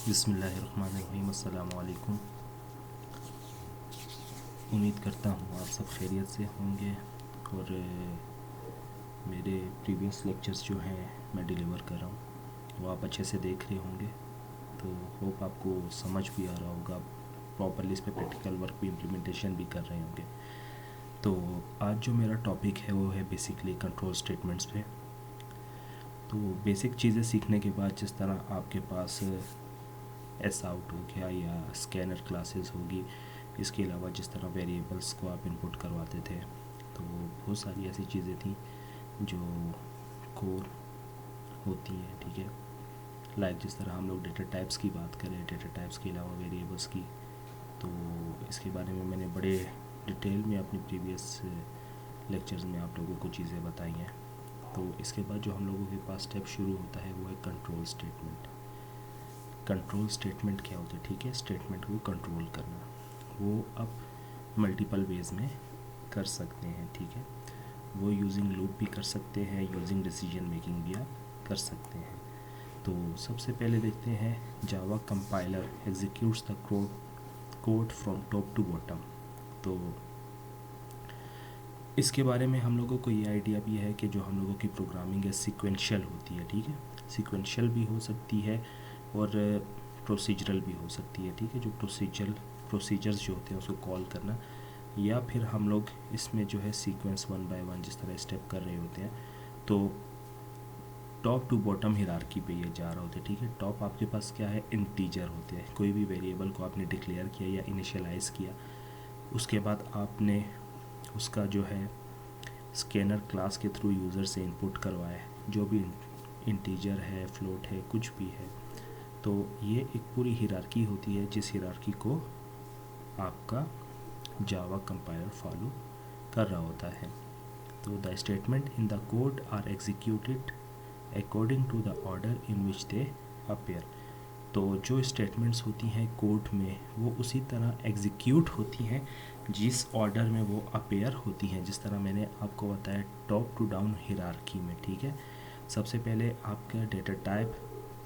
बिस्मिल्लाहिर्रहमानिर्रहीम। अस्सलाम वालेकुम। उम्मीद करता हूँ आप सब खैरियत से होंगे और मेरे प्रीवियस लेक्चर्स जो हैं मैं डिलीवर कर रहा हूँ वो आप अच्छे से देख रहे होंगे। तो होप आपको समझ भी आ रहा होगा, प्रॉपरली इस पर प्रैक्टिकल वर्क भी इम्प्लीमेंटेशन भी कर रहे होंगे। तो आज जो मेरा टॉपिक है वो है बेसिकली कंट्रोल स्टेटमेंट्स पे। तो बेसिक चीज़ें सीखने के बाद जिस तरह आपके पास एस आउट हो गया या स्कैनर क्लासेस होगी, इसके अलावा जिस तरह वेरिएबल्स को आप इनपुट करवाते थे, तो बहुत सारी ऐसी चीज़ें थी जो कोर होती हैं, ठीक है। लाइक जिस तरह हम लोग डेटा टाइप्स की बात करें, डेटा टाइप्स के अलावा वेरिएबल्स की, तो इसके बारे में मैंने बड़े डिटेल में अपनी प्रीवियस लेक्चर्स में आप लोगों को चीज़ें बताई हैं। तो इसके बाद जो हम लोगों के पास स्टेप शुरू होता है वो है कंट्रोल स्टेटमेंट। कंट्रोल स्टेटमेंट क्या होता है, ठीक है। स्टेटमेंट को कंट्रोल करना, वो आप मल्टीपल वेज में कर सकते हैं, ठीक है। वो यूजिंग लूप भी कर सकते हैं, यूजिंग डिसीजन मेकिंग भी आप कर सकते हैं। तो सबसे पहले देखते हैं Java compiler executes the code from top to bottom. तो इसके बारे में हम लोगों को ये आइडिया भी है कि जो हम लोगों की प्रोग्रामिंग है सीक्वेंशियल होती है, ठीक है। सीक्वेंशियल भी हो सकती है और प्रोसीजरल भी हो सकती है, ठीक है। जो प्रोसीजर्स जो होते हैं उसको कॉल करना, या फिर हम लोग इसमें जो है सीक्वेंस वन बाय वन जिस तरह स्टेप कर रहे होते हैं, तो टॉप टू बॉटम हिरार्की पे ये जा रहा होता है, ठीक है। टॉप आपके पास क्या है, इंटीजर होते हैं। कोई भी वेरिएबल को आपने डिक्लेयर किया या इनिशियलाइज़ किया, उसके बाद आपने उसका जो है स्कैनर क्लास के थ्रू यूज़र से इनपुट करवाया है, जो भी इंटीजर है, फ्लोट है, कुछ भी है। तो ये एक पूरी हिरार्की होती है जिस हिरार्की को आपका जावा कंपाइलर फॉलो कर रहा होता है। तो the statement in the code are executed according to the order in which they appear. तो जो स्टेटमेंट्स होती हैं कोड में वो उसी तरह एग्जीक्यूट होती हैं जिस ऑर्डर में वो अपेयर होती हैं, जिस तरह मैंने आपको बताया टॉप टू डाउन हिरार्की में, ठीक है। सबसे पहले आपका डेटा टाइप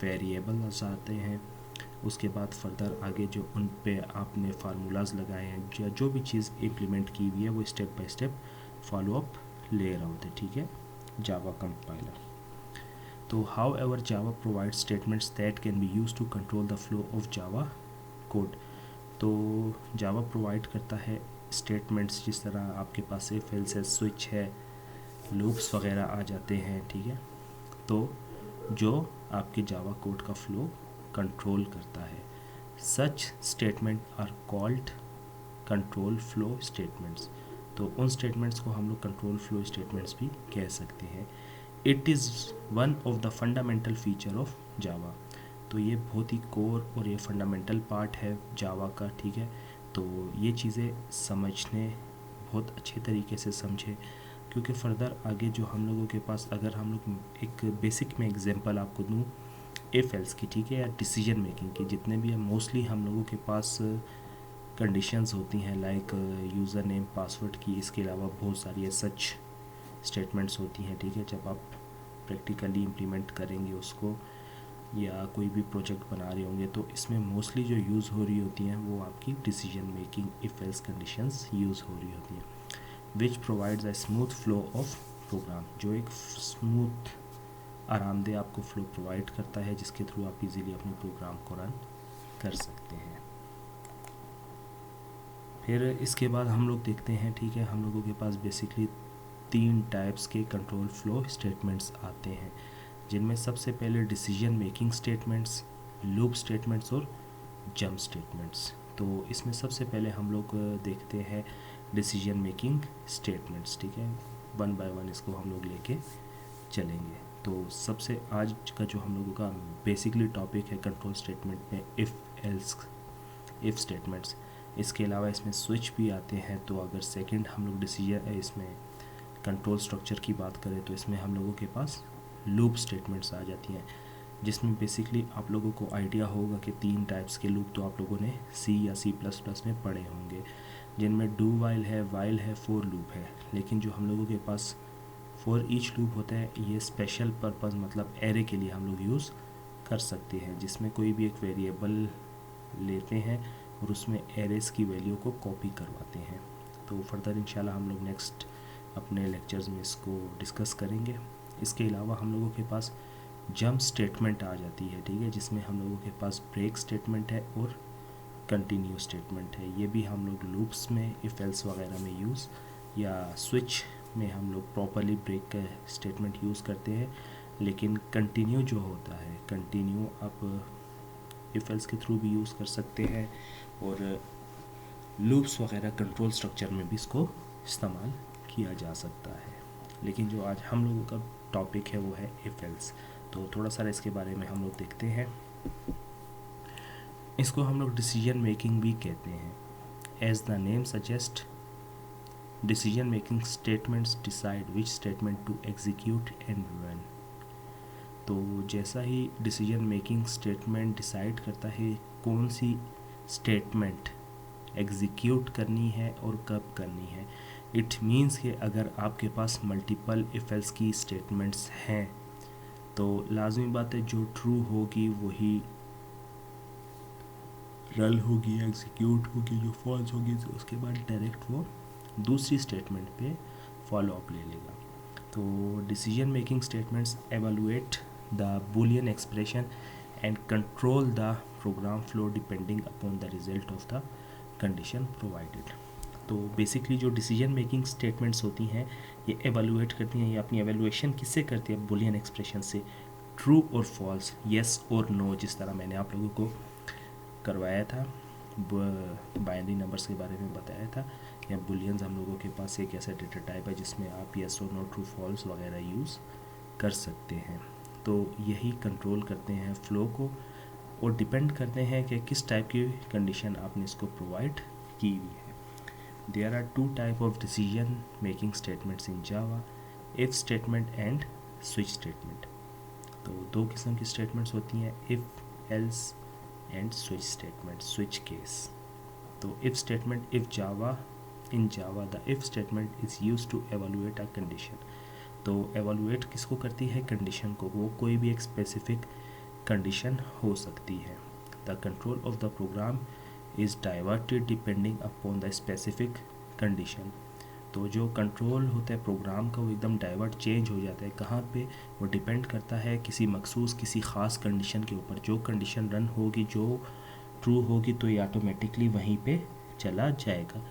वेरिएबल्स आते हैं, उसके बाद फर्दर आगे जो उन पे आपने फार्मूलाज लगाए हैं या जो भी चीज़ इम्प्लीमेंट की हुई है वो step by step follow up ले रहा होता है, ठीक है, जावा कंपाइलर। तो however Java provide statements that can be use to control the flow of Java code. तो जावा प्रोवाइड करता है स्टेटमेंट्स जिस तरह आपके पास इफ एल्स है, स्विच है, लूप्स वगैरह आ जाते हैं, ठीक है। तो जो आपके जावा कोड का फ्लो कंट्रोल करता है, such statement are called control flow statements. तो उन स्टेटमेंट्स को हम लोग कंट्रोल फ्लो स्टेटमेंट्स भी कह सकते हैं। It is one of the fundamental feature of Java. तो ये बहुत ही कोर और ये फंडामेंटल पार्ट है जावा का, ठीक है। तो ये चीज़ें समझने बहुत अच्छे तरीके से समझे, क्योंकि फर्दर आगे जो हम लोगों के पास, अगर हम लोग एक बेसिक में एग्जांपल आपको दूँ इफ एल्स की, ठीक है, या डिसीजन मेकिंग की, जितने भी है मोस्टली हम लोगों के पास कंडीशंस होती हैं लाइक यूज़र नेम पासवर्ड की। इसके अलावा बहुत सारी सच स्टेटमेंट्स होती हैं, ठीक है। जब आप प्रैक्टिकली इम्प्लीमेंट करेंगे उसको या कोई भी प्रोजेक्ट बना रहे होंगे, तो इसमें मोस्टली जो यूज़ हो रही होती हैं वो आपकी decision making if else conditions use हो रही होती हैं, which provides a smooth flow of program. जो एक स्मूथ आरामदेह आपको फ्लो प्रोवाइड करता है जिसके थ्रू आप इजीली अपने प्रोग्राम को रन कर सकते हैं। फिर इसके बाद हम लोग देखते हैं, ठीक है, हम लोगों के पास बेसिकली 3 टाइप्स के कंट्रोल फ्लो स्टेटमेंट्स आते हैं, जिनमें सबसे पहले decision making statements, loop statements और जंप स्टेटमेंट्स। तो इसमें सबसे पहले हम लोग देखते हैं डिसीजन मेकिंग स्टेटमेंट्स, ठीक है। वन बाय वन इसको हम लोग लेके चलेंगे। तो सबसे आज का जो हम लोगों का बेसिकली टॉपिक है कंट्रोल स्टेटमेंट में इफ़ एल्स इफ़ स्टेटमेंट्स। इसके अलावा इसमें स्विच भी आते हैं। तो अगर सेकंड हम लोग डिसीजन इसमें कंट्रोल स्ट्रक्चर की बात करें तो इसमें हम लोगों के पास लूप स्टेटमेंट्स आ जाती हैं, जिसमें बेसिकली आप लोगों को आइडिया होगा कि 3 टाइप्स के लूप तो आप लोगों ने सी या C++ में पढ़े होंगे, जिनमें डू वाइल है, फॉर लूप है। लेकिन जो हम लोगों के पास फॉर ईच लूप होता है, ये स्पेशल पर्पज़ मतलब एरे के लिए हम लोग यूज़ कर सकते हैं, जिसमें कोई भी एक वेरिएबल लेते हैं और उसमें एरेस की वैल्यू को कॉपी करवाते हैं। तो फर्दर इंशाल्लाह हम लोग नेक्स्ट अपने लेक्चर्स में इसको डिस्कस करेंगे। इसके अलावा हम लोगों के पास जंप स्टेटमेंट आ जाती है, ठीक है, जिसमें हम लोगों के पास ब्रेक स्टेटमेंट है और कंटिन्यू स्टेटमेंट है। ये भी हम लोग लूप्स में इफ़ एल्स वगैरह में यूज़, या स्विच में हम लोग प्रॉपरली ब्रेक का स्टेटमेंट यूज़ करते हैं। लेकिन कंटिन्यू जो होता है, कंटिन्यू आप इफ़ एल्स के थ्रू भी यूज़ कर सकते हैं और लूप्स वगैरह कंट्रोल स्ट्रक्चर में भी इसको इस्तेमाल किया जा सकता है। लेकिन जो आज हम लोगों का टॉपिक है वो है इफ़ एल्स। तो थोड़ा सा इसके बारे में हम लोग देखते हैं। इसको हम लोग डिसीजन मेकिंग भी कहते हैं। As the name suggest, decision making statements decide which statement to execute and when. तो जैसा ही डिसीजन मेकिंग स्टेटमेंट डिसाइड करता है कौन सी स्टेटमेंट एग्जीक्यूट करनी है और कब करनी है। इट मीन्स कि अगर आपके पास मल्टीपल इफ एल्स की स्टेटमेंट्स हैं तो लाजमी बात है जो ट्रू होगी वही रन होगी, एग्जीक्यूट होगी। जो फॉल्स होगी तो उसके बाद डायरेक्ट वो दूसरी स्टेटमेंट पे फॉलो अप ले लेगा। तो decision making statements evaluate the boolean expression and control the program flow depending upon the result of the condition provided. तो बेसिकली जो डिसीजन मेकिंग स्टेटमेंट्स होती हैं ये एवेलुएट करती हैं, ये अपनी एवेलुएशन किससे करती है, बूलियन एक्सप्रेशन से, ट्रू और फॉल्स, येस और नो, जिस तरह मैंने आप लोगों को करवाया था, बाइनरी नंबर्स के बारे में बताया था। या बुलियंस हम लोगों के पास एक ऐसा डेटा टाइप है जिसमें आप येस और नो, ट्रू, फॉल्स वगैरह यूज़ कर सकते हैं। तो यही कंट्रोल करते हैं फ़्लो को और डिपेंड करते हैं कि किस टाइप की कंडीशन आपने इसको प्रोवाइड की हुई है। There are two type of decision making statements in Java, if statement and switch statement. तो दो किस्म की स्टेटमेंट्स होती हैं, if else and switch statement, switch case. तो if statement, if Java, in Java the if statement is use to evaluate a condition. तो evaluate किसको करती है, कंडीशन को। वो कोई भी एक स्पेसिफिक कंडीशन हो सकती है। The control of the program is diverted depending upon the specific condition. तो जो कंट्रोल होता है प्रोग्राम का वो एकदम डाइवर्ट, चेंज हो जाता है। कहाँ पे, वो डिपेंड करता है किसी मखसूस, किसी ख़ास कंडीशन के ऊपर। जो कंडीशन रन होगी, जो ट्रू होगी, तो ये ऑटोमेटिकली वहीं पे चला जाएगा।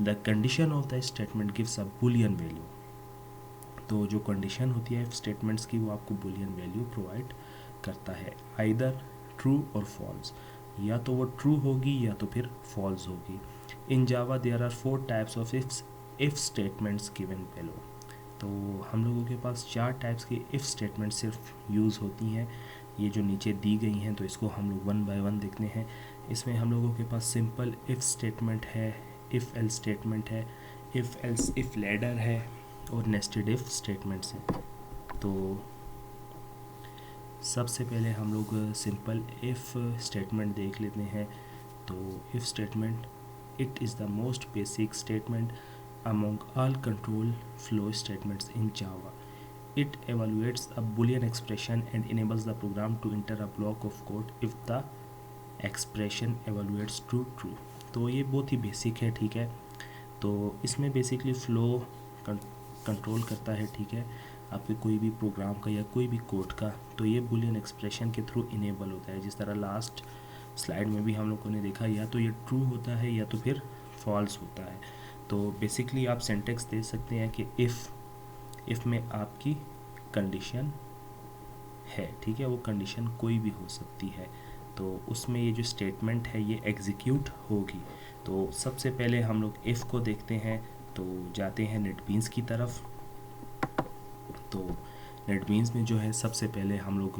The condition of the statement gives a Boolean value. तो जो कंडीशन होती है स्टेटमेंट्स की वो आपको बूलियन वैल्यू प्रोवाइड करता है, आइदर ट्रू और फॉल्स। या तो वो ट्रू होगी या तो फिर फॉल्स होगी। In Java there are 4 types of if statements given below. तो हम लोगों के पास 4 टाइप्स की इफ़ स्टेटमेंट सिर्फ यूज़ होती हैं। ये जो नीचे दी गई हैं तो इसको हम लोग 1 बाय 1 देखते हैं। इसमें हम लोगों के पास सिंपल इफ़ स्टेटमेंट है, इफ़ एल्स स्टेटमेंट है, इफ़ एल्स इफ़ लैडर है और नेस्टेड इफ़ स्टेटमेंट्स हैं। तो सबसे पहले हम लोग सिंपल इफ़ स्टेटमेंट देख लेते हैं। तो if statement, it is the most basic statement among all control flow statements in Java. It evaluates a Boolean expression and enables the program to enter a block of code if the expression evaluates true. तो ये बहुत ही basic है, ठीक है। तो इसमें basically flow control करता है, ठीक है, आपके कोई भी प्रोग्राम का या कोई भी कोड का। तो ये बूलियन एक्सप्रेशन के थ्रू इनेबल होता है। जिस तरह लास्ट स्लाइड में भी हम लोगों ने देखा, या तो ये ट्रू होता है या तो फिर फॉल्स होता है। तो बेसिकली आप सेंटेक्स दे सकते हैं कि इफ़ में आपकी कंडीशन है, ठीक है, वो कंडीशन कोई भी हो सकती है। तो उसमें ये जो स्टेटमेंट है ये एग्जीक्यूट होगी। तो सबसे पहले हम लोग इफ़ को देखते हैं। तो जाते हैं नेटबीन्स की तरफ। तो नेटबीन्स में जो है सबसे पहले हम लोग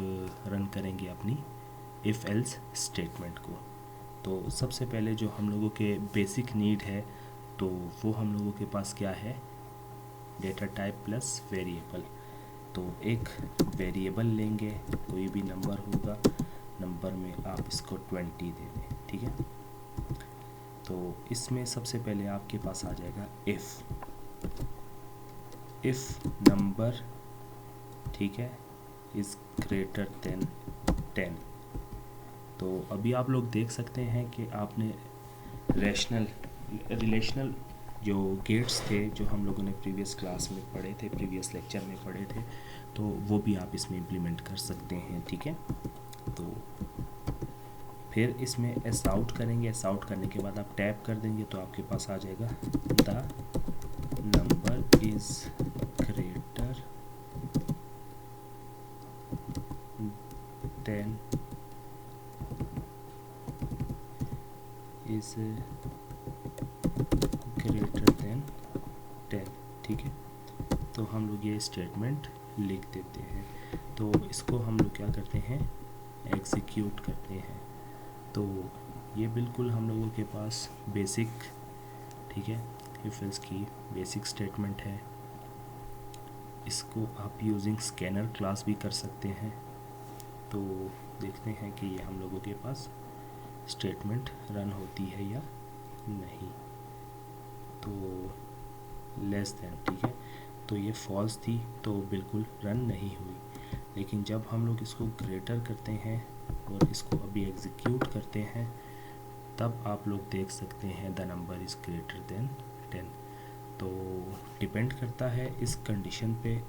रन करेंगे अपनी इफ़ एल्स स्टेटमेंट को। तो सबसे पहले जो हम लोगों के बेसिक नीड है तो वो हम लोगों के पास क्या है, डेटा टाइप प्लस वेरिएबल। तो एक वेरिएबल लेंगे, कोई भी नंबर होगा, नंबर में आप इसको 20 दे दें, ठीक है। तो इसमें सबसे पहले आपके पास आ जाएगा इफ़ नंबर, ठीक है, इज़ ग्रेटर देन 10। तो अभी आप लोग देख सकते हैं कि आपने रिलेशनल जो गेट्स थे जो हम लोगों ने प्रीवियस क्लास में पढ़े थे, प्रीवियस लेक्चर में पढ़े थे, तो वो भी आप इसमें इम्प्लीमेंट कर सकते हैं, ठीक है। तो फिर इसमें एस आउट करेंगे, एस आउट करने के बाद आप टैप कर देंगे तो आपके पास आ जाएगा the number is greater then is greater then 10, ठीक है। तो हम लोग ये स्टेटमेंट लिख देते हैं। तो इसको हम लोग क्या करते हैं, एग्जीक्यूट करते हैं। तो ये बिल्कुल हम लोगों के पास बेसिक, ठीक है, इफ एल्स की बेसिक स्टेटमेंट है। इसको आप यूजिंग स्कैनर क्लास भी कर सकते हैं। तो देखते हैं कि ये हम लोगों के पास स्टेटमेंट रन होती है या नहीं। तो लेस देन, ठीक है, तो ये फॉल्स थी तो बिल्कुल रन नहीं हुई। लेकिन जब हम लोग इसको ग्रेटर करते हैं और इसको अभी एग्जीक्यूट करते हैं, तब आप लोग देख सकते हैं the number is greater then 10। तो डिपेंड करता है इस कंडीशन पे,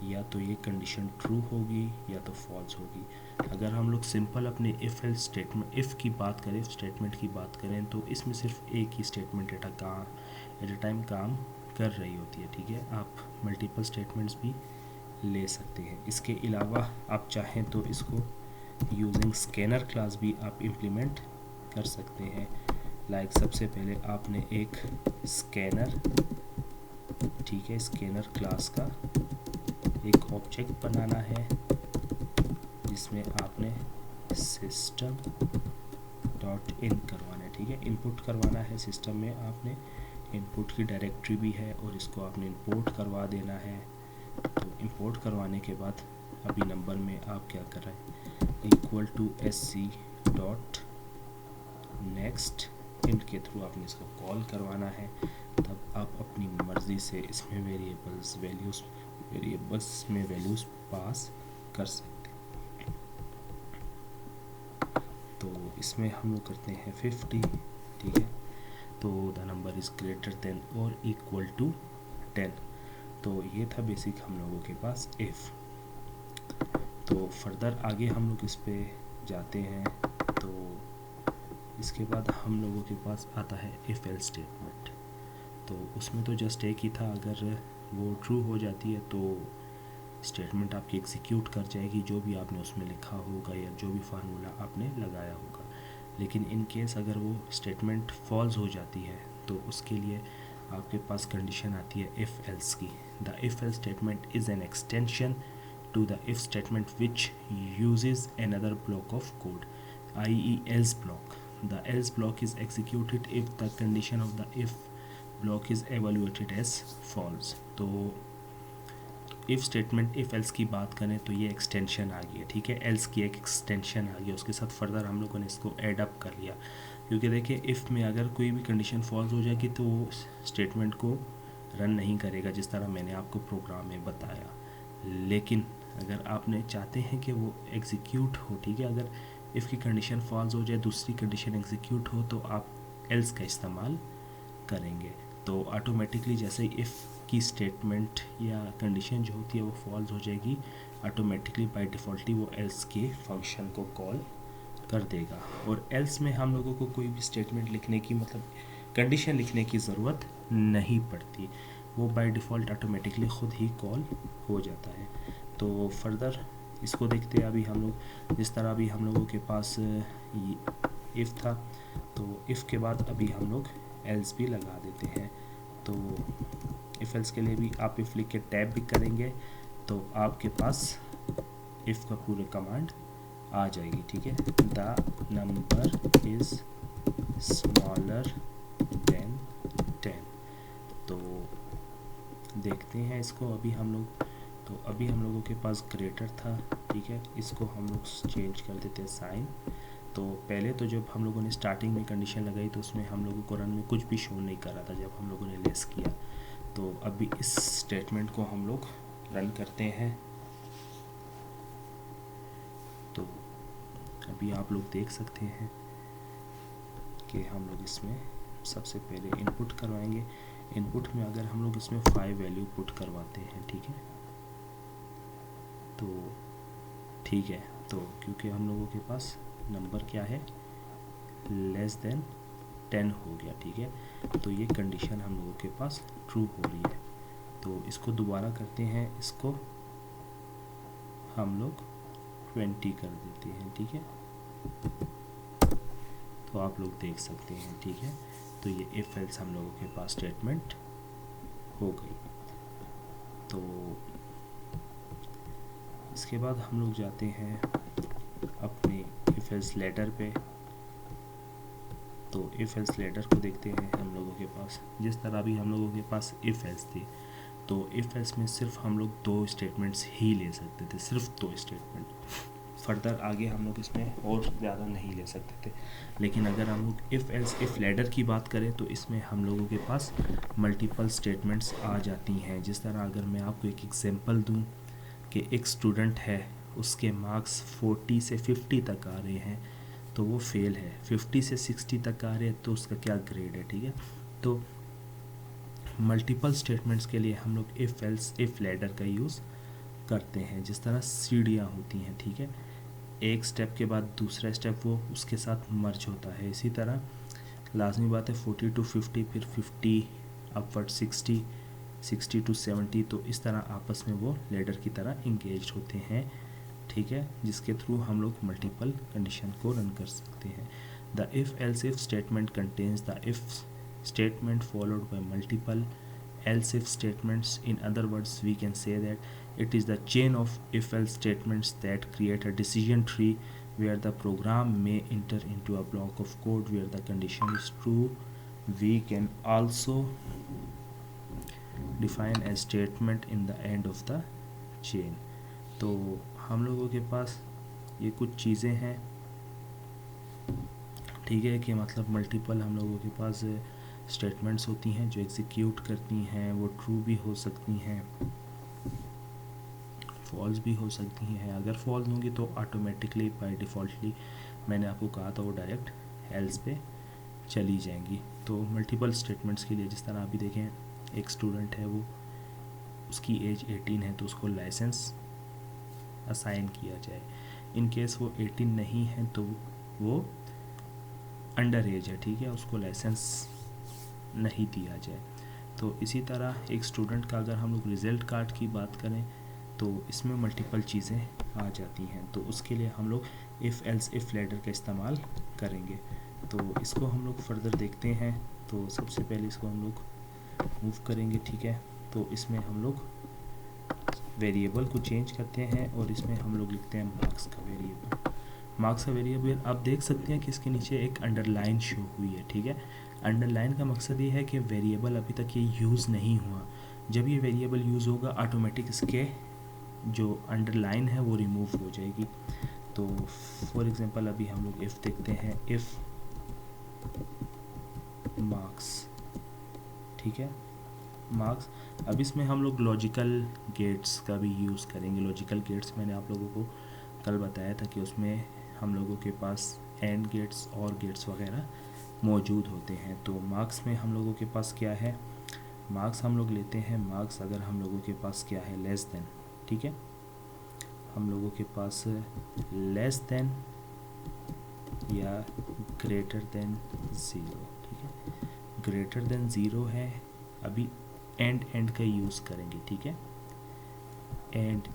या तो ये कंडीशन ट्रू होगी या तो फॉल्स होगी। अगर हम लोग सिंपल अपने इफ़ एल्स स्टेटमेंट, इफ़ की बात करें, इफ स्टेटमेंट की बात करें, तो इसमें सिर्फ एक ही स्टेटमेंट एट अ टाइम काम कर रही होती है, ठीक है। आप मल्टीपल स्टेटमेंट्स भी ले सकते हैं। इसके अलावा आप चाहें तो इसको यूजिंग स्कैनर क्लास भी आप इम्प्लीमेंट कर सकते हैं। लाइक सबसे पहले आपने एक स्कैनर, ठीक है, स्कैनर क्लास का एक ऑब्जेक्ट बनाना है जिसमें आपने सिस्टम डॉट इन करवाना है, ठीक है, इनपुट करवाना है। सिस्टम में आपने इनपुट की डायरेक्टरी भी है और इसको आपने इंपोर्ट करवा देना है। तो इंपोर्ट करवाने के बाद अभी नंबर में आप क्या कर रहे हैं, equal to sc dot next int के थ्रू आपने इसको कॉल करवाना है। तब आप अपनी मर्ज़ी से इसमें वेरिएबल्स में वैल्यूज़ पास कर सकते हैं। तो इसमें हम लोग करते हैं 50, ठीक है। तो the number is greater then और इक्वल टू 10। तो ये था बेसिक हम लोगों के पास इफ़। तो फर्दर आगे हम लोग इस पे जाते हैं। तो इसके बाद हम लोगों के पास आता है इफ़ एल्स स्टेटमेंट। तो उसमें तो जस्ट एक ही था, अगर वो ट्रू हो जाती है तो स्टेटमेंट आपकी एग्जीक्यूट कर जाएगी, जो भी आपने उसमें लिखा होगा या जो भी फार्मूला आपने लगाया होगा। लेकिन इन केस अगर वो स्टेटमेंट फॉल्स हो जाती है तो उसके लिए आपके पास कंडीशन आती है इफ़ एल्स की। The if else statement is an extension to the if statement which uses another block of code, i.e. else block. The else block is executed if the condition of the if block is evaluated as false. तो if statement if else की बात करें तो ये extension आ गई है, ठीक है, एल्स की एक एक्सटेंशन आ गई, उसके साथ फर्दर हम लोगों ने इसको एड अप कर लिया। क्योंकि देखिए इफ़ में अगर कोई भी कंडीशन फॉल्स हो जाएगी तो वो स्टेटमेंट को रन नहीं करेगा, जिस तरह मैंने आपको प्रोग्राम में बताया। लेकिन अगर आपने चाहते हैं कि वो एग्जीक्यूट हो, ठीक है, अगर इफ़ की कंडीशन फॉल्स हो जाए, दूसरी कंडीशन एग्जीक्यूट हो, तो आप एल्स का इस्तेमाल करेंगे। तो ऑटोमेटिकली जैसे ही इफ़ की स्टेटमेंट या कंडीशन जो होती है वो फॉल्स हो जाएगी, ऑटोमेटिकली बाय डिफ़ॉल्ट ही वो एल्स के फंक्शन को कॉल कर देगा। और एल्स में हम लोगों को कोई भी स्टेटमेंट लिखने की, मतलब कंडीशन लिखने की ज़रूरत नहीं पड़ती, वो बाय डिफ़ॉल्ट ऑटोमेटिकली ख़ुद ही कॉल हो जाता है। तो फर्दर इसको देखते हैं। अभी हम लोग जिस तरह अभी हम लोगों के पास इफ़ था, तो इफ़ के बाद अभी हम लोग एल्स भी लगा देते हैं। तो इफ़ एल्स के लिए भी आप इफ़ लिख के टैब भी करेंगे तो आपके पास इफ़ का पूरे कमांड आ जाएगी, ठीक है। The number is smaller than 10। तो देखते हैं इसको अभी हम लोग। तो अभी हम लोगों के पास ग्रेटर था, ठीक है, इसको हम लोग चेंज कर देते हैं साइन। तो पहले तो जब हम लोगों ने स्टार्टिंग में कंडीशन लगाई तो उसमें हम लोगों को रन में कुछ भी शो नहीं कर रहा था, जब हम लोगों ने लेस किया। तो अभी इस स्टेटमेंट को हम लोग रन करते हैं। तो अभी आप लोग देख सकते हैं कि हम लोग इसमें सबसे पहले इनपुट करवाएंगे। इनपुट में अगर हम लोग इसमें 5 वैल्यू पुट करवाते हैं, ठीक है, तो ठीक है, तो क्योंकि हम लोगों के पास नंबर क्या है, लेस देन 10 हो गया, ठीक है, तो ये कंडीशन हम लोगों के पास ट्रू हो रही है। तो इसको दोबारा करते हैं, इसको हम लोग 20 कर देते हैं, ठीक है, तो आप लोग देख सकते हैं, ठीक है, तो ये इफ एल्स हम लोगों के पास स्टेटमेंट हो गई। तो इसके बाद हम लोग जाते हैं अपने इफ एल्स लेटर पे। तो इफ एल्स लेटर को देखते हैं हम लोगों के पास, जिस तरह भी हम लोगों के पास इफ एल्स थी, तो इफ एल्स में सिर्फ हम लोग 2 स्टेटमेंट्स ही ले सकते थे, सिर्फ 2 स्टेटमेंट, फर्दर आगे हम लोग इसमें और ज़्यादा नहीं ले सकते थे। लेकिन अगर हम लोग इफ़ एल्स इफ़ लेडर की बात करें तो इसमें हम लोगों के पास मल्टीपल स्टेटमेंट्स आ जाती हैं। जिस तरह अगर मैं आपको एक एग्जांपल दूं कि एक स्टूडेंट है, उसके मार्क्स 40 से 50 तक आ रहे हैं तो वो फेल है, 50 से 60 तक आ रहे हैं तो उसका क्या ग्रेड है, ठीक है। तो मल्टीपल स्टेटमेंट्स के लिए हम लोग इफ़ एल्स इफ़ लेडर का यूज़ करते हैं, जिस तरह सीढ़ियाँ होती हैं, ठीक है, एक स्टेप के बाद दूसरा स्टेप वो उसके साथ मर्ज होता है। इसी तरह लाजमी बात है 40 to 50, फिर 50 अपवर्ड 60, 60 to 70, तो इस तरह आपस में वो लेडर की तरह इंगेज होते हैं, ठीक है, जिसके थ्रू हम लोग मल्टीपल कंडीशन को रन कर सकते हैं। The if else if statement contains the if statement followed by multiple else if statements. In other words, we can say that it is the chain of if else statements that create a decision tree where the program may enter into a block of code where the condition is true. We can also define a statement in the end of the chain. तो हम लोगों के पास ये कुछ चीज़ें हैं, ठीक है, कि मतलब मल्टीपल हम लोगों के पास स्टेटमेंट्स होती हैं जो एग्जीक्यूट करती हैं, वो ट्रू भी हो सकती हैं, फॉल्स भी हो सकती हैं। अगर फॉल्स होंगी तो ऑटोमेटिकली बाय डिफ़ॉल्टली मैंने आपको कहा था वो डायरेक्ट एल्स पे चली जाएंगी। तो मल्टीपल स्टेटमेंट्स के लिए जिस तरह अभी देखें, एक स्टूडेंट है, वो उसकी एज 18 है तो उसको लाइसेंस असाइन किया जाए। इन केस वो 18 नहीं है तो वो अंडर एज है, ठीक है, उसको लाइसेंस नहीं दिया जाए। तो इसी तरह एक स्टूडेंट का अगर हम लोग रिज़ल्ट कार्ड की बात करें तो इसमें मल्टीपल चीज़ें आ जाती हैं, तो उसके लिए हम लोग इफ़ एल्स इफ़ लेडर का इस्तेमाल करेंगे। तो इसको हम लोग फर्दर देखते हैं। तो सबसे पहले इसको हम लोग मूव करेंगे, ठीक है, तो इसमें हम लोग वेरिएबल को चेंज करते हैं और इसमें हम लोग लिखते हैं मार्क्स का वेरिएबल। मार्क्स का वेरिएबल आप देख सकते हैं कि इसके नीचे एक अंडरलाइन शो हुई है, ठीक है। अंडरलाइन का मकसद ये है कि वेरिएबल अभी तक ये यूज़ नहीं हुआ, जब ये वेरिएबल यूज़ होगा ऑटोमेटिक इसके जो अंडरलाइन है वो रिमूव हो जाएगी। तो फॉर एग्जांपल अभी हम लोग इफ़ देखते हैं, इफ़ मार्क्स, ठीक है, मार्क्स। अब इसमें हम लोग लॉजिकल गेट्स का भी यूज़ करेंगे। लॉजिकल गेट्स मैंने आप लोगों को कल बताया था कि उसमें हम लोगों के पास एंड गेट्स और गेट्स वगैरह मौजूद होते हैं। तो मार्क्स में हम लोगों के पास क्या है, मार्क्स हम लोग लेते हैं, मार्क्स अगर हम लोगों के पास क्या है, लेस देन, ठीक है, हम लोगों के पास लेस देन या ग्रेटर देन 0, ठीक है, ग्रेटर देन 0 है। अभी एंड का यूज़ करेंगे, ठीक है, एंड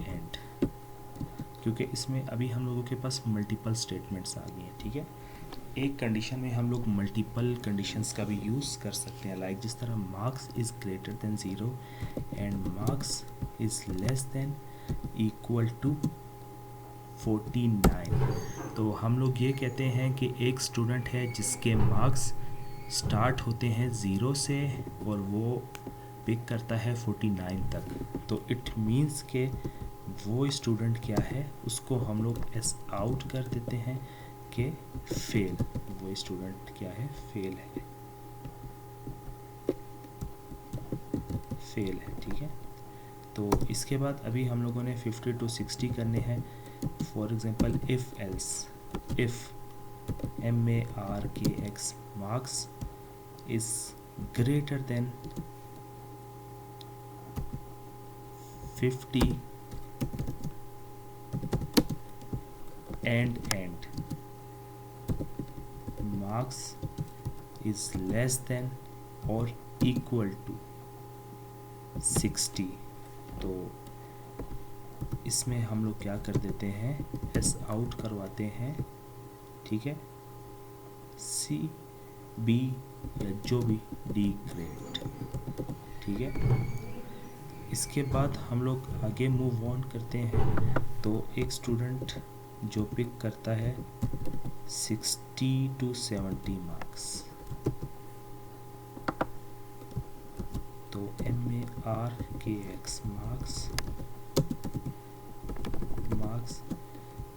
क्योंकि इसमें अभी हम लोगों के पास मल्टीपल स्टेटमेंट्स आ गई हैं, ठीक है। एक कंडीशन में हम लोग मल्टीपल कंडीशंस का भी यूज़ कर सकते हैं, लाइक जिस तरह marks is greater than 0 and marks is less than equal to 49। तो हम लोग ये कहते हैं कि एक स्टूडेंट है जिसके मार्क्स स्टार्ट होते हैं 0 से और वो पिक करता है 49 तक, तो इट मीन्स के वो स्टूडेंट क्या है, उसको हम लोग एस आउट कर देते हैं कि फेल, वो स्टूडेंट क्या है, फेल है, फेल है, ठीक है। तो इसके बाद अभी हम लोगों ने 50 to 60 करने हैं। For example if else if markx marks is greater than 50 and marks is less than or equal to 60, तो इसमें हम लोग क्या कर देते हैं, एस आउट करवाते हैं, ठीक है, सी बी या जो भी डी ग्रेड, ठीक है। इसके बाद हम लोग आगे मूव ऑन करते हैं। तो एक स्टूडेंट जो पिक करता है 60 to 70 मार्क्स, तो markx marks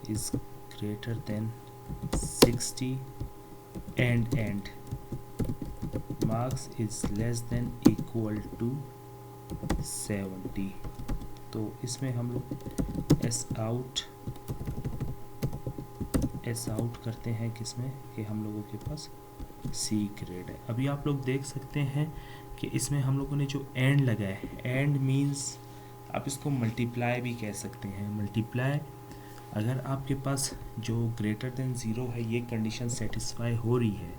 is greater than 60 and marks is less than equal to 70, तो इसमें हम लोग एस आउट करते हैं किसमें कि हम लोगों के पास सी ग्रेड है। अभी आप लोग देख सकते हैं कि इसमें हम लोगों ने जो एंड लगाया है, एंड मीन्स आप इसको मल्टीप्लाई भी कह सकते हैं। मल्टीप्लाई, अगर आपके पास जो ग्रेटर देन ज़ीरो है ये कंडीशन सेटिस्फाई हो रही है,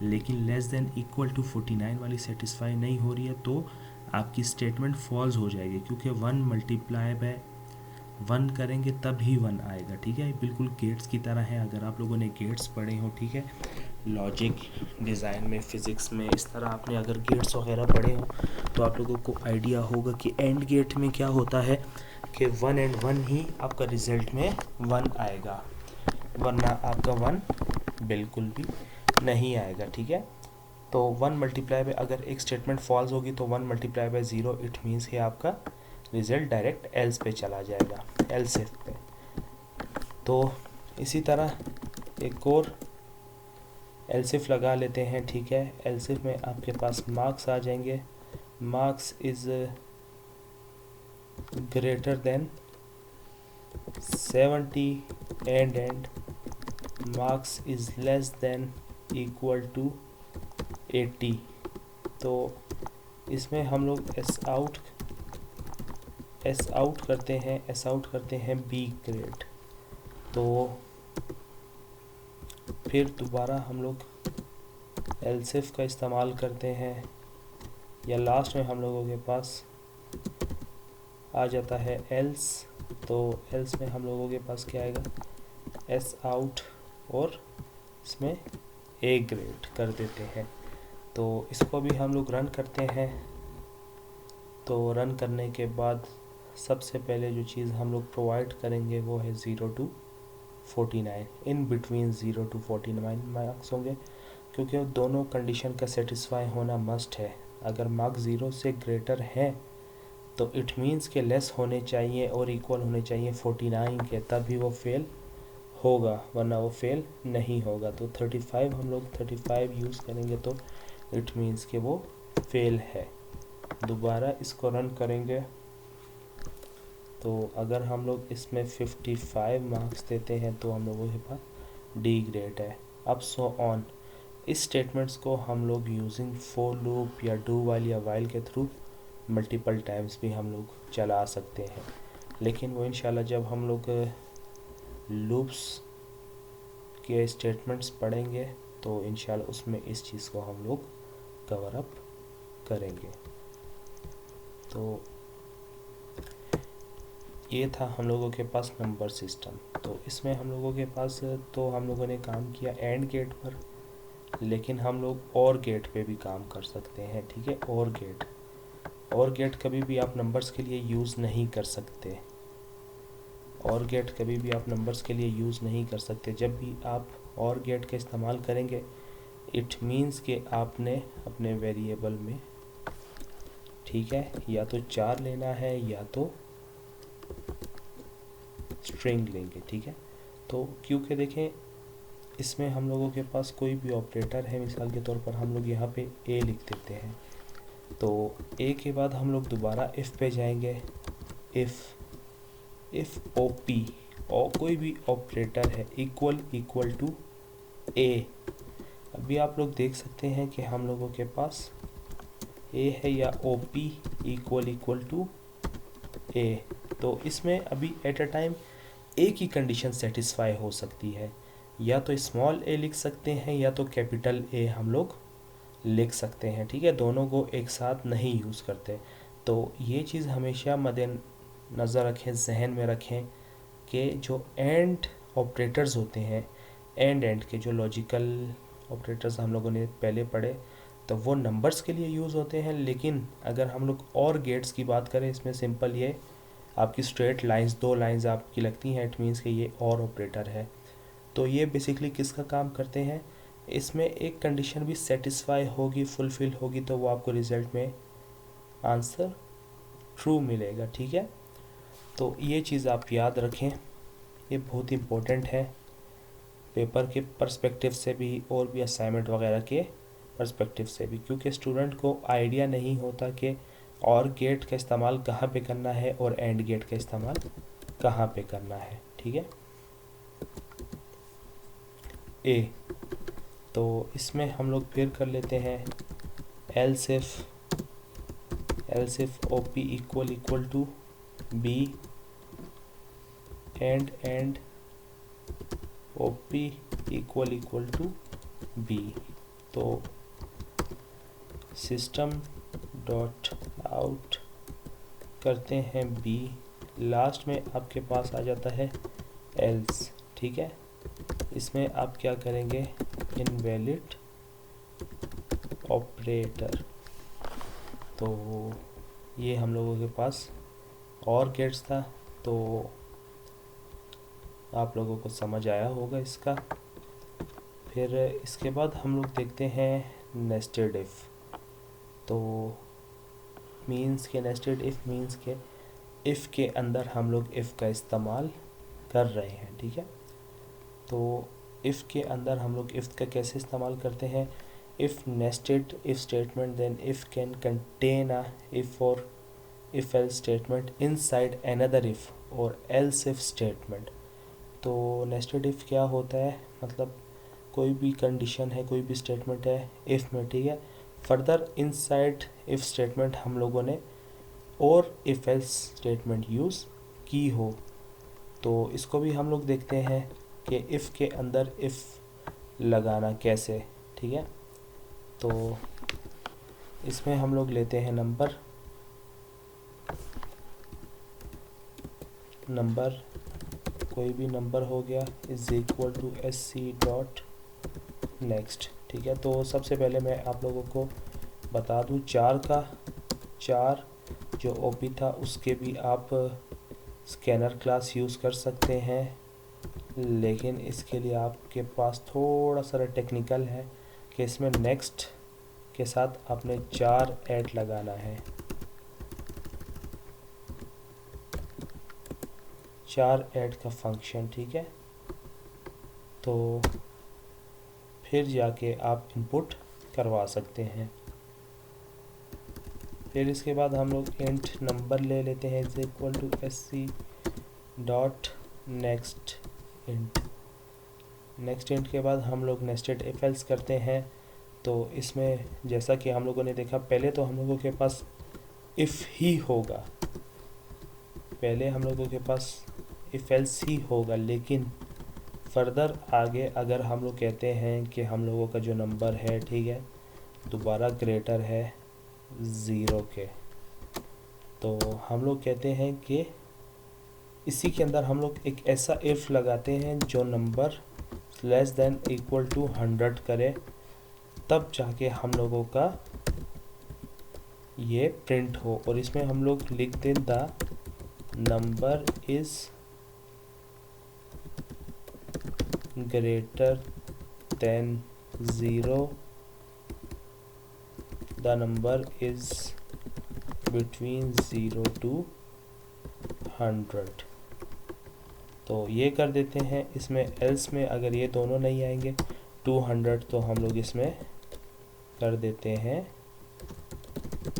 लेकिन लेस देन इक्वल टू 49 वाली सेटिस्फाई नहीं हो रही है, तो आपकी स्टेटमेंट फॉल्स हो जाएगी, क्योंकि 1 मल्टीप्लाई बाय 1 करेंगे तब ही 1 आएगा, ठीक है। बिल्कुल गेट्स की तरह है, अगर आप लोगों ने गेट्स पढ़े हो, ठीक है, लॉजिक डिज़ाइन में, फिज़िक्स में, इस तरह आपने अगर गेट्स वगैरह पढ़े हो तो आप लोगों को आइडिया होगा कि एंड गेट में क्या होता है कि 1 and 1 ही आपका रिज़ल्ट में 1 आएगा, वरना आपका 1 बिल्कुल भी नहीं आएगा, ठीक है। तो 1 मल्टीप्लाई बाय, अगर एक स्टेटमेंट फॉल्स होगी तो 1 मल्टीप्लाई बाय 0 इट मीन्स कि आपका रिज़ल्ट डायरेक्ट एल्स पे चला जाएगा, एल्स इफ पे। तो इसी तरह एक और एल्सिफ लगा लेते हैं, ठीक है। एल्सिफ में आपके पास मार्क्स आ जाएंगे, marks is greater than 70 and marks is less than equal to 80, तो इसमें हम लोग एस आउट करते हैं बी ग्रेड। तो फिर दोबारा हम लोग एल्सिफ का इस्तेमाल करते हैं, या लास्ट में हम लोगों के पास आ जाता है एल्स। तो एल्स में हम लोगों के पास क्या आएगा, एस आउट और इसमें ए ग्रेड कर देते हैं। तो इसको भी हम लोग रन करते हैं। तो रन करने के बाद सबसे पहले जो चीज़ हम लोग प्रोवाइड करेंगे वो है 0 to 49, in between 0 to 49 marks होंगे, क्योंकि दोनों कंडीशन का सेटिस्फाई होना मस्ट है। अगर मार्क्स 0 से ग्रेटर है तो इट मीन्स के लेस होने चाहिए और इक्वल होने चाहिए 49 के, तभी वो फेल होगा, वरना वो फेल नहीं होगा। तो 35 हम लोग 35 यूज़ करेंगे तो इट मीन्स के वो फेल है। दोबारा इसको रन करेंगे तो अगर हम लोग इसमें 55 मार्क्स देते हैं तो हम लोगों के पास डी ग्रेड है। अब सो ऑन, इस स्टेटमेंट्स को हम लोग यूजिंग फॉर लूप या डू वाइल या वाइल के थ्रू मल्टीपल टाइम्स भी हम लोग चला सकते हैं, लेकिन वो इंशाल्लाह जब हम लोग लूप्स के स्टेटमेंट्स पढ़ेंगे तो इंशाल्लाह उसमें इस चीज़ को हम लोग कवर अप करेंगे। तो ये था हम लोगों के पास नंबर सिस्टम। तो इसमें हम लोगों के पास तो हम लोगों ने काम किया एंड गेट पर, लेकिन हम लोग और गेट पे भी काम कर सकते हैं, ठीक है। और गेट कभी भी आप नंबर्स के लिए यूज़ नहीं कर सकते, और गेट कभी भी आप नंबर्स के लिए यूज़ नहीं कर सकते। जब भी आप और गेट का इस्तेमाल करेंगे इट मीन्स कि आपने अपने वेरिएबल में, ठीक है, या तो 4 लेना है या तो स्ट्रिंग लेंगे, ठीक है। तो क्योंकि देखें इसमें हम लोगों के पास कोई भी ऑपरेटर है, मिसाल के तौर पर हम लोग यहाँ पे ए लिख देते हैं, तो ए के बाद हम लोग दोबारा इफ़ पे जाएंगे, इफ़ ओपी और कोई भी ऑपरेटर है इक्वल टू ए। अभी आप लोग देख सकते हैं कि हम लोगों के पास ए है या ओ पी इक्वल टू ए। तो इसमें अभी एट अ टाइम एक ही कंडीशन सेटिस्फाई हो सकती है, या तो स्मॉल ए लिख सकते हैं या तो कैपिटल ए हम लोग लिख सकते हैं, ठीक है। दोनों को एक साथ नहीं यूज़ करते। तो ये चीज़ हमेशा मद्देनज़र रखें, जहन में रखें कि जो एंड ऑपरेटर्स होते हैं, एंड के जो लॉजिकल ऑपरेटर्स हम लोगों ने पहले पढ़े, तो वो नंबर्स के लिए यूज़ होते हैं। लेकिन अगर हम लोग और गेट्स की बात करें, इसमें सिंपल ये आपकी स्ट्रेट लाइंस, 2 लाइंस आपकी लगती हैं, इट मीन्स कि ये और ऑपरेटर है। तो ये बेसिकली किसका काम करते हैं, इसमें एक कंडीशन भी सेटिस्फाई होगी, फुलफ़िल होगी, तो वो आपको रिज़ल्ट में आंसर ट्रू मिलेगा, ठीक है। तो ये चीज़ आप याद रखें, ये बहुत इम्पोर्टेंट है पेपर के पर्सपेक्टिव से भी और भी असाइनमेंट वगैरह के पर्सपेक्टिव से भी, क्योंकि स्टूडेंट को आइडिया नहीं होता कि और गेट का इस्तेमाल कहाँ पे करना है और एंड गेट का इस्तेमाल कहाँ पे करना है, ठीक है। ए, तो इसमें हम लोग फिर कर लेते हैं else if O P equal to B and O P equal to B. तो सिस्टम डॉट आउट करते हैं बी, लास्ट में आपके पास आ जाता है एल्स, ठीक है। इसमें आप क्या करेंगे, इनवैलिड ऑपरेटर। तो ये हम लोगों के पास और गेट्स था, तो आप लोगों को समझ आया होगा इसका। फिर इसके बाद हम लोग देखते हैं नेस्टेड इफ़। तो मीन्स के नेस्टेड इफ़ मीन्स के इफ़ के अंदर हम लोग इफ़ का इस्तेमाल कर रहे हैं, ठीक है। तो इफ़ के अंदर हम लोग इफ़ का कैसे इस्तेमाल करते हैं, if nested if statement then if can contain a if और if else statement inside another if और एल्स इफ़ स्टेटमेंट। तो नेस्टेड इफ़ क्या होता है, मतलब कोई भी कंडीशन है, कोई भी स्टेटमेंट है इफ़ में, ठीक है, फर्दर इनसाइड इफ़ स्टेटमेंट हम लोगों ने और इफ़ एल्स स्टेटमेंट यूज़ की हो। तो इसको भी हम लोग देखते हैं कि इफ़ के अंदर इफ़ लगाना कैसे, ठीक है। तो इसमें हम लोग लेते हैं नंबर कोई भी नंबर हो गया is equal to S C dot next, ठीक है। तो सबसे पहले मैं आप लोगों को बता दूं, 4 जो ओपी था उसके भी आप स्कैनर क्लास यूज़ कर सकते हैं, लेकिन इसके लिए आपके पास थोड़ा सा टेक्निकल है कि इसमें नेक्स्ट के साथ आपने 4 ऐड लगाना है, 4 ऐड का फंक्शन, ठीक है। तो फिर जाके आप इनपुट करवा सकते हैं। फिर इसके बाद हम लोग इंट नंबर ले लेते हैं is equal to S C dot next int के बाद हम लोग नेस्टेड इफ एल्स करते हैं। तो इसमें जैसा कि हम लोगों ने देखा, पहले तो हम लोगों के पास इफ़ ही होगा, पहले हम लोगों के पास इफ एल्स ही होगा, लेकिन फर्दर आगे अगर हम लोग कहते हैं कि हम लोगों का जो नंबर है, ठीक है, दोबारा ग्रेटर है 0 के, तो हम लोग कहते हैं कि इसी के अंदर हम लोग एक ऐसा इफ़ लगाते हैं जो number less than equal to 100 करे, तब जाके हम लोगों का ये प्रिंट हो। और इसमें हम लोग लिख दें the number is greater than 0, the number is between 0 to 100। तो ये कर देते हैं। इसमें एल्स में अगर ये दोनों नहीं आएंगे 200, तो हम लोग इसमें कर देते हैं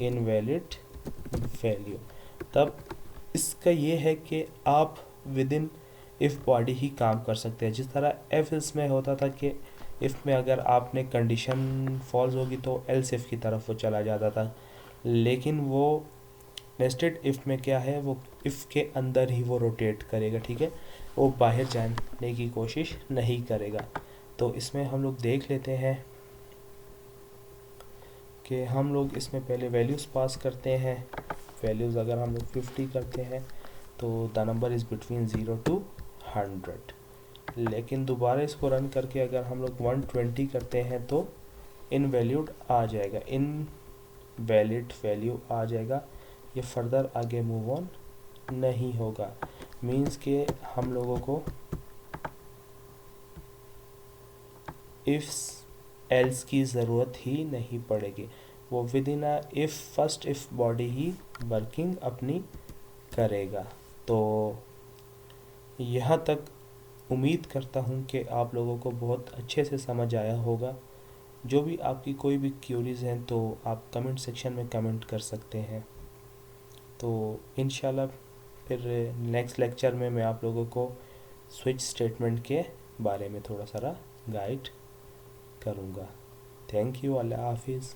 इनवैलिड वैल्यू। तब इसका ये है कि आप विद इन इफ़ बॉडी ही काम कर सकते हैं। जिस तरह एफ इसमें होता था कि इफ़ में अगर आपने कंडीशन फॉल्स होगी तो एल्स इफ़ की तरफ वो चला जाता था, लेकिन वो नेस्टेड इफ़ में क्या है, वो इफ़ के अंदर ही वो रोटेट करेगा, ठीक है, वो बाहर जाने की कोशिश नहीं करेगा। तो इसमें हम लोग देख लेते हैं कि हम लोग इसमें पहले वैल्यूज़ पास करते हैं। वैल्यूज़ अगर हम लोग 50 करते हैं तो the number is between 0 to 100, लेकिन दोबारा इसको रन करके अगर हम लोग 120 करते हैं तो इनवैलिड आ जाएगा, इनवैलिड वैल्यू आ जाएगा, ये फर्दर आगे मूव ऑन नहीं होगा। मीन्स के हम लोगों को इफ्स एल्स की ज़रूरत ही नहीं पड़ेगी, वो with in a if first if body he working अपनी करेगा। तो यहाँ तक उम्मीद करता हूँ कि आप लोगों को बहुत अच्छे से समझ आया होगा। जो भी आपकी कोई भी क्यूरीज हैं तो आप कमेंट सेक्शन में कमेंट कर सकते हैं। तो इंशाल्लाह फिर नेक्स्ट लेक्चर में मैं आप लोगों को स्विच स्टेटमेंट के बारे में थोड़ा सा गाइड करूँगा। थैंक यू, अल्लाह हाफिज़।